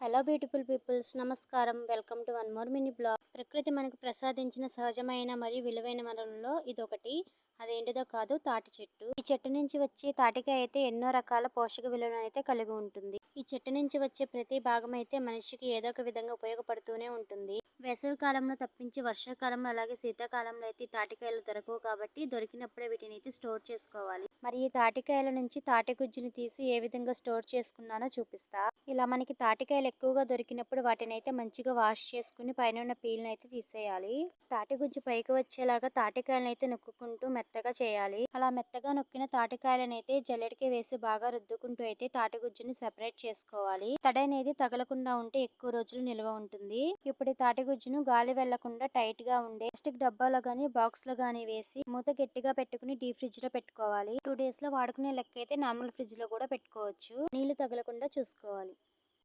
Hello beautiful peoples, నమస్కారం. Welcome to one more mini blog. ప్రకృతి మనకు ప్రసాదించిన సహజమైన మరియు విలువైన వనరుల్లో ఇదొకటి. అదేంటిదో కాదు, తాటి చెట్టు. ఈ చెట్టు నుంచి వచ్చే తాటికాయ అయితే ఎన్నో రకాల పోషక విలువలను అయితే కలిగి ఉంటుంది. ఈ చెట్టు నుంచి వచ్చే ప్రతి భాగం అయితే మనిషికి ఏదో ఒక విధంగా ఉపయోగపడుతూనే ఉంటుంది. వేసవి కాలంలో తప్పించి వర్షాకాలంలో అలాగే శీతాకాలంలో అయితే ఈ తాటికాయలు దొరకవు కాబట్టి దొరికినప్పుడే వీటిని అయితే స్టోర్ చేసుకోవాలి. మరి ఈ తాటికాయల నుంచి తాటి గుజ్జుని తీసి ఏ విధంగా స్టోర్ చేసుకున్నానో చూపిస్తా. ఇలా మనకి తాటికాయలు ఎక్కువగా దొరికినప్పుడు వాటిని అయితే మంచిగా వాష్ చేసుకుని పైన ఉన్న పీల్ని అయితే తీసేయాలి. తాటి గుజ్జు పైకి వచ్చేలాగా తాటికాయలను అయితే నొక్కుంటూ మెత్తగా చేయాలి. అలా మెత్తగా నొక్కిన తాటికాయలను అయితే జల్లెడకి వేసి బాగా రుద్దుకుంటూ అయితే తాటి గుజ్జుని సెపరేట్ చేసుకోవాలి. తడి అనేది తగలకుండా ఉంటే ఎక్కువ రోజులు నిల్వ ఉంటుంది. ఇప్పుడు ఈ తాటి గుజ్జును గాలి వెళ్లకుండా టైట్ గా ఉండే ప్లాస్టిక్ డబ్బాలో గానీ బాక్స్ లో గానీ వేసి మూత గట్టిగా పెట్టుకుని డీప్ ఫ్రిడ్జ్ లో పెట్టుకోవాలి. 2 days లో వాడుకునే లెక్క అయితే నార్మల్ ఫ్రిడ్జ్ లో కూడా పెట్టుకోవచ్చు. నీళ్లు తగలకుండా చూసుకోవాలి.